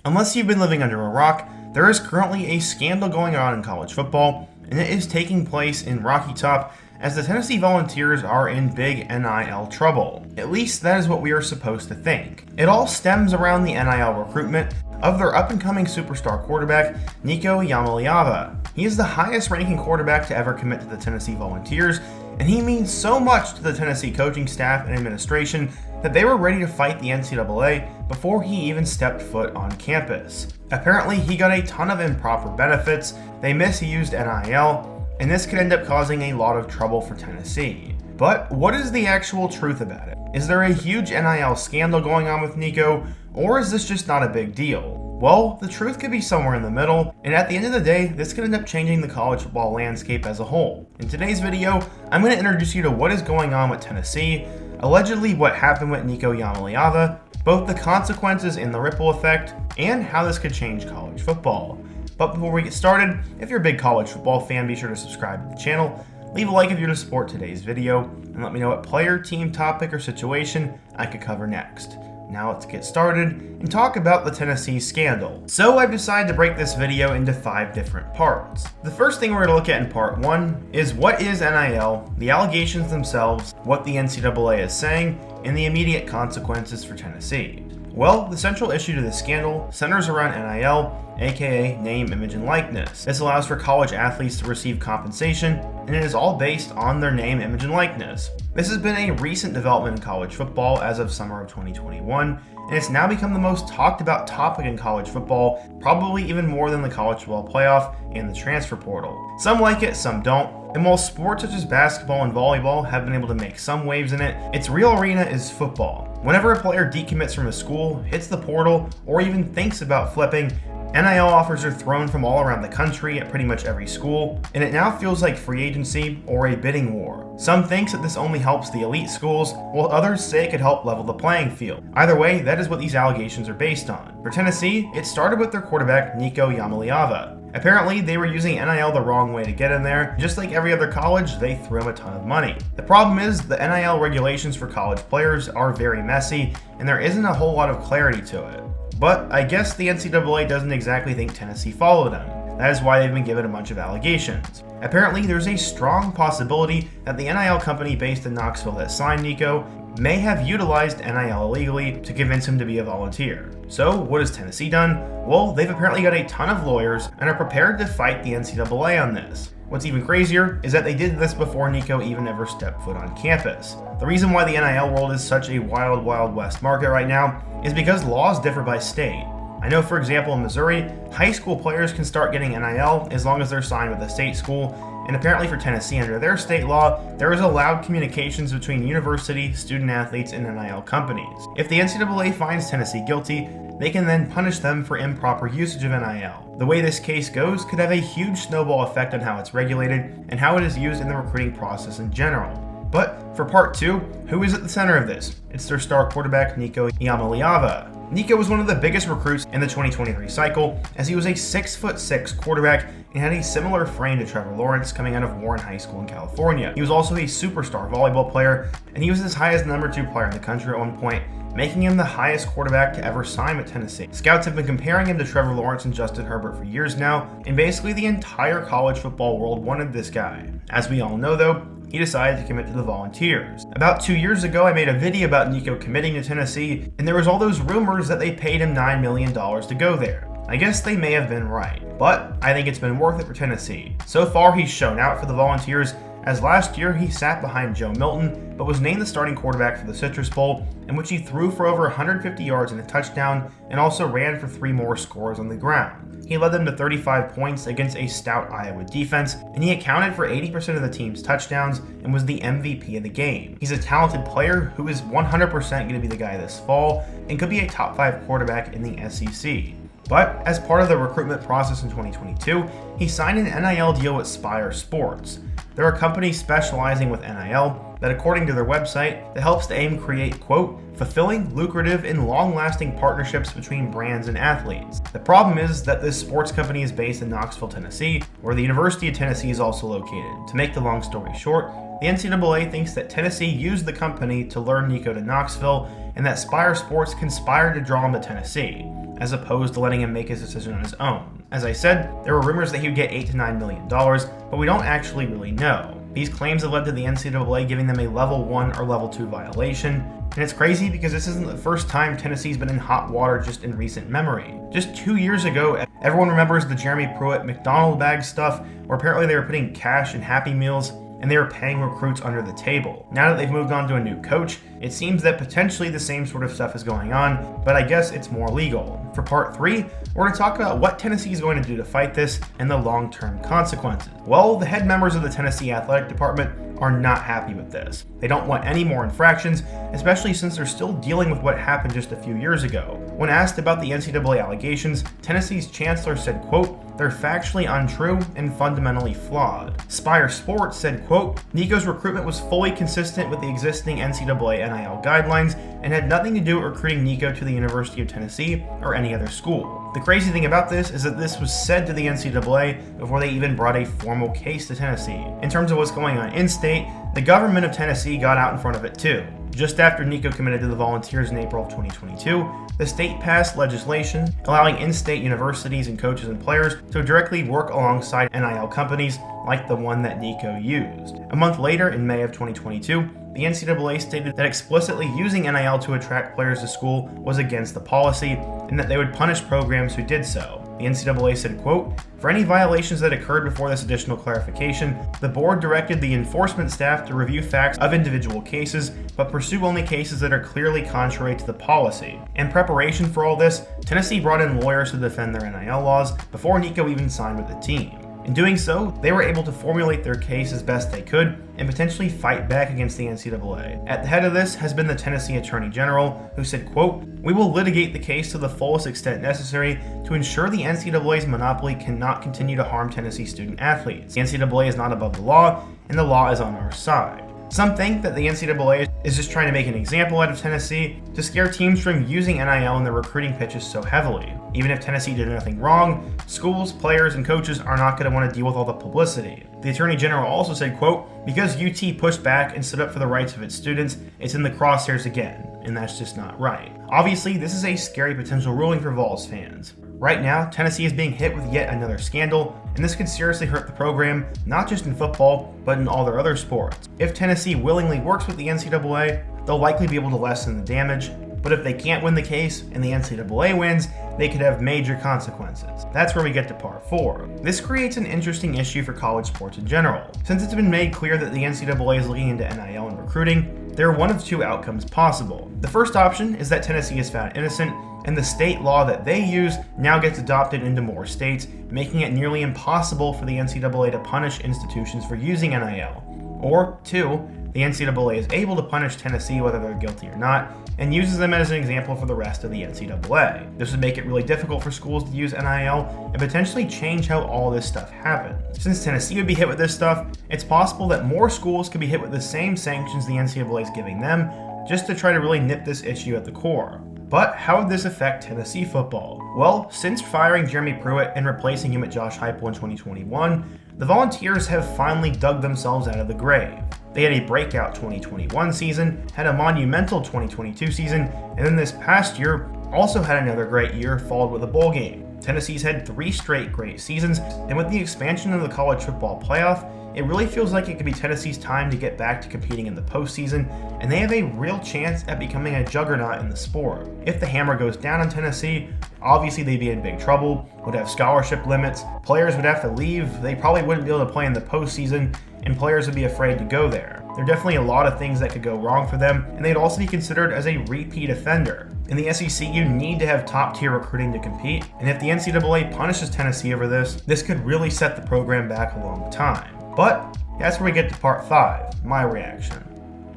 Unless you've been living under a rock, there is currently a scandal going on in college football, and it is taking place in Rocky Top as the Tennessee Volunteers are in big NIL trouble. At least that is what we are supposed to think. It all stems around the NIL recruitment of their up-and-coming superstar quarterback, Nico Iamaleava. He is the highest-ranking quarterback to ever commit to the Tennessee Volunteers, and he means so much to the Tennessee coaching staff and administration that they were ready to fight the NCAA before he even stepped foot on campus. Apparently, he got a ton of improper benefits, they misused NIL, and this could end up causing a lot of trouble for Tennessee. But what is the actual truth about it? Is there a huge NIL scandal going on with Nico, or is this just not a big deal? Well, the truth could be somewhere in the middle, and at the end of the day, this could end up changing the college football landscape as a whole. In today's video, I'm going to introduce you to what is going on with Tennessee, allegedly what happened with Nico Iamaleava, both the consequences and the ripple effect, and how this could change college football. But before we get started, if you're a big college football fan, be sure to subscribe to the channel, leave a like if you're to support today's video, and let me know what player, team, topic, or situation I could cover next. Now let's get started and talk about the Tennessee scandal. So I've decided to break this video into 5 different parts. The first thing we're going to look at in part 1 is what is NIL, the allegations themselves, what the NCAA is saying, and the immediate consequences for Tennessee. Well, the central issue to this scandal centers around NIL, aka name, image, and likeness. This allows for college athletes to receive compensation, and it is all based on their name, image, and likeness. This has been a recent development in college football as of summer of 2021, and it's now become the most talked about topic in college football, probably even more than the college football playoff and the transfer portal. Some like it, some don't, and while sports such as basketball and volleyball have been able to make some waves in it, its real arena is football. Whenever a player decommits from a school, hits the portal, or even thinks about flipping, NIL offers are thrown from all around the country at pretty much every school, and it now feels like free agency or a bidding war. Some think that this only helps the elite schools, while others say it could help level the playing field. Either way, that is what these allegations are based on. For Tennessee, it started with their quarterback, Nico Iamaleava. Apparently, they were using NIL the wrong way to get in there. Just like every other college, they threw him a ton of money. The problem is, the NIL regulations for college players are very messy, and there isn't a whole lot of clarity to it. But I guess the NCAA doesn't exactly think Tennessee followed them. That is why they've been given a bunch of allegations. Apparently, there's a strong possibility that the NIL company based in Knoxville that signed Nico may have utilized NIL illegally to convince him to be a volunteer. So what has Tennessee done? Well, they've apparently got a ton of lawyers and are prepared to fight the NCAA on this. What's even crazier is that they did this before Nico even ever stepped foot on campus. The reason why the NIL world is such a wild, wild west market right now is because laws differ by state. I know, for example, in Missouri, high school players can start getting NIL as long as they're signed with a state school, and apparently for Tennessee, under their state law, there is allowed communications between university, student athletes, and NIL companies. If the NCAA finds Tennessee guilty, they can then punish them for improper usage of NIL. The way this case goes could have a huge snowball effect on how it's regulated and how it is used in the recruiting process in general. But for part 2, who is at the center of this? It's their star quarterback, Nico Iamaleava. Nico was one of the biggest recruits in the 2023 cycle, as he was a 6'6" quarterback and had a similar frame to Trevor Lawrence coming out of Warren High School in California. He was also a superstar volleyball player, and he was as high as the number 2 player in the country at one point, making him the highest quarterback to ever sign with Tennessee. Scouts have been comparing him to Trevor Lawrence and Justin Herbert for years now, and basically the entire college football world wanted this guy. As we all know though, he decided to commit to the Volunteers. About 2 years ago, I made a video about Nico committing to Tennessee, and there was all those rumors that they paid him $9 million to go there. I guess they may have been right, but I think it's been worth it for Tennessee. So far, he's shown out for the Volunteers, as last year he sat behind Joe Milton, but was named the starting quarterback for the Citrus Bowl, in which he threw for over 150 yards and a touchdown, and also ran for 3 more scores on the ground. He led them to 35 points against a stout Iowa defense, and he accounted for 80% of the team's touchdowns and was the MVP of the game. He's a talented player who is 100% going to be the guy this fall and could be a top 5 quarterback in the SEC. But as part of the recruitment process in 2022, he signed an NIL deal with Spire Sports. They're a company specializing with NIL, that according to their website, that helps to aim create, quote, fulfilling, lucrative, and long-lasting partnerships between brands and athletes. The problem is that this sports company is based in Knoxville, Tennessee, where the University of Tennessee is also located. To make the long story short, the NCAA thinks that Tennessee used the company to lure Nico to Knoxville, and that Spire Sports conspired to draw him to Tennessee, as opposed to letting him make his decision on his own. As I said, there were rumors that he would get $8 to $9 million, but we don't actually really know. These claims have led to the NCAA giving them a level 1 or level 2 violation, and it's crazy because this isn't the first time Tennessee's been in hot water just in recent memory. Just 2 years ago, everyone remembers the Jeremy Pruitt McDonald bag stuff, where apparently they were putting cash in Happy Meals and they were paying recruits under the table. Now that they've moved on to a new coach, it seems that potentially the same sort of stuff is going on, but I guess it's more legal. For part 3, we're going to talk about what Tennessee is going to do to fight this and the long-term consequences. Well, the head members of the Tennessee Athletic Department are not happy with this. They don't want any more infractions, especially since they're still dealing with what happened just a few years ago. When asked about the NCAA allegations, Tennessee's chancellor said, quote, they're factually untrue and fundamentally flawed. Spire Sports said, quote, Nico's recruitment was fully consistent with the existing NCAA NIL guidelines and had nothing to do with recruiting Nico to the University of Tennessee or any other school. The crazy thing about this is that this was said to the NCAA before they even brought a formal case to Tennessee. In terms of what's going on in-state, the government of Tennessee got out in front of it too. Just after Nico committed to the Volunteers in April of 2022, the state passed legislation allowing in-state universities and coaches and players to directly work alongside NIL companies like the one that Nico used. A month later, in May of 2022, the NCAA stated that explicitly using NIL to attract players to school was against the policy and that they would punish programs who did so. The NCAA said, quote, for any violations that occurred before this additional clarification, the board directed the enforcement staff to review facts of individual cases, but pursue only cases that are clearly contrary to the policy. In preparation for all this, Tennessee brought in lawyers to defend their NIL laws before Nico even signed with the team. In doing so, they were able to formulate their case as best they could and potentially fight back against the NCAA. At the head of this has been the Tennessee Attorney General, who said, quote, we will litigate the case to the fullest extent necessary to ensure the NCAA's monopoly cannot continue to harm Tennessee student athletes. The NCAA is not above the law, and the law is on our side. Some think that the NCAA is just trying to make an example out of Tennessee to scare teams from using NIL in their recruiting pitches so heavily. Even if Tennessee did nothing wrong, schools, players, and coaches are not going to want to deal with all the publicity. The Attorney General also said, quote, because UT pushed back and stood up for the rights of its students, it's in the crosshairs again, and that's just not right. Obviously, this is a scary potential ruling for Vols fans. Right now, Tennessee is being hit with yet another scandal, and this could seriously hurt the program, not just in football, but in all their other sports. If Tennessee willingly works with the NCAA, they'll likely be able to lessen the damage, but if they can't win the case and the NCAA wins, they could have major consequences. That's where we get to part 4. This creates an interesting issue for college sports in general. Since it's been made clear that the NCAA is looking into NIL and recruiting, there are one of two outcomes possible. The first option is that Tennessee is found innocent, and the state law that they use now gets adopted into more states, making it nearly impossible for the NCAA to punish institutions for using NIL. Or 2, the NCAA is able to punish Tennessee whether they're guilty or not, and uses them as an example for the rest of the NCAA. This would make it really difficult for schools to use NIL and potentially change how all this stuff happens. Since Tennessee would be hit with this stuff, it's possible that more schools could be hit with the same sanctions the NCAA is giving them, just to try to really nip this issue at the core. But how would this affect Tennessee football? Well, since firing Jeremy Pruitt and replacing him at Josh Heupel in 2021, the Volunteers have finally dug themselves out of the grave. They had a breakout 2021 season, had a monumental 2022 season, and then this past year also had another great year followed with a bowl game. Tennessee's had 3 straight great seasons, and with the expansion of the college football playoff, it really feels like it could be Tennessee's time to get back to competing in the postseason, and they have a real chance at becoming a juggernaut in the sport. If the hammer goes down on Tennessee, obviously they'd be in big trouble, would have scholarship limits, players would have to leave, they probably wouldn't be able to play in the postseason, and players would be afraid to go there. There are definitely a lot of things that could go wrong for them, and they'd also be considered as a repeat offender. In the SEC, you need to have top-tier recruiting to compete, and if the NCAA punishes Tennessee over this could really set the program back a long time. But that's where we get to part 5, my reaction.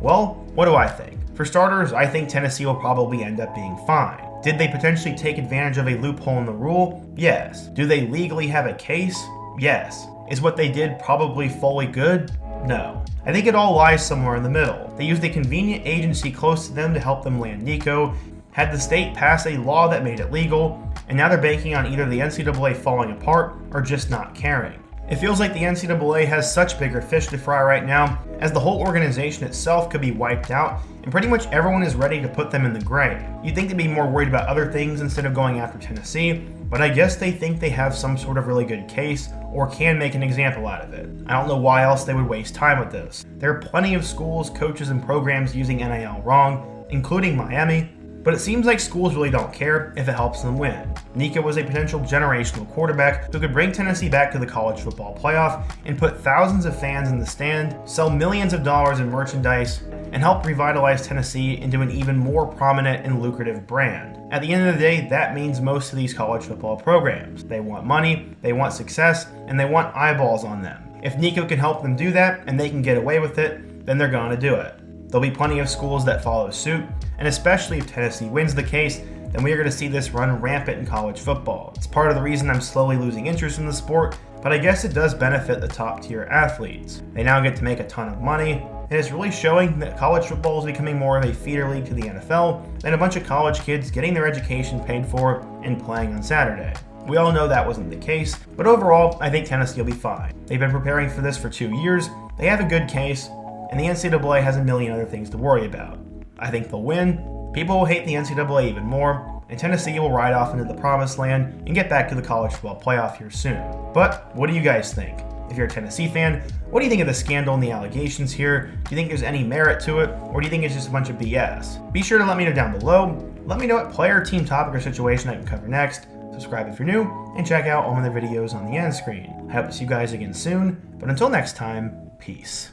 Well, what do I think? For starters, I think Tennessee will probably end up being fine. Did they potentially take advantage of a loophole in the rule? Yes. Do they legally have a case? Yes. Is what they did probably fully good? No. I think it all lies somewhere in the middle. They used a convenient agency close to them to help them land Nico, had the state pass a law that made it legal, and now they're banking on either the NCAA falling apart or just not caring. It feels like the NCAA has such bigger fish to fry right now, as the whole organization itself could be wiped out, and pretty much everyone is ready to put them in the grave. You'd think they'd be more worried about other things instead of going after Tennessee, but I guess they think they have some sort of really good case, or can make an example out of it. I don't know why else they would waste time with this. There are plenty of schools, coaches, and programs using NIL wrong, including Miami, but it seems like schools really don't care if it helps them win. Nico was a potential generational quarterback who could bring Tennessee back to the college football playoff and put thousands of fans in the stand, sell millions of dollars in merchandise, and help revitalize Tennessee into an even more prominent and lucrative brand. At the end of the day, that means most of these college football programs. They want money, they want success, and they want eyeballs on them. If Nico can help them do that and they can get away with it, then they're going to do it. There'll be plenty of schools that follow suit, and especially if Tennessee wins the case, then we are going to see this run rampant in college football. It's part of the reason I'm slowly losing interest in the sport, but I guess it does benefit the top tier athletes. They now get to make a ton of money, and it's really showing that college football is becoming more of a feeder league to the NFL than a bunch of college kids getting their education paid for and playing on Saturday. We all know that wasn't the case, but overall, I think Tennessee will be fine. They've been preparing for this for 2 years, they have a good case, and the NCAA has a million other things to worry about. I think they'll win, people will hate the NCAA even more, and Tennessee will ride off into the promised land and get back to the college football playoff here soon. But what do you guys think? If you're a Tennessee fan, what do you think of the scandal and the allegations here? Do you think there's any merit to it, or do you think it's just a bunch of BS? Be sure to let me know down below. Let me know what player, team, topic, or situation I can cover next. Subscribe if you're new, and check out all my other videos on the end screen. I hope to see you guys again soon, but until next time, peace.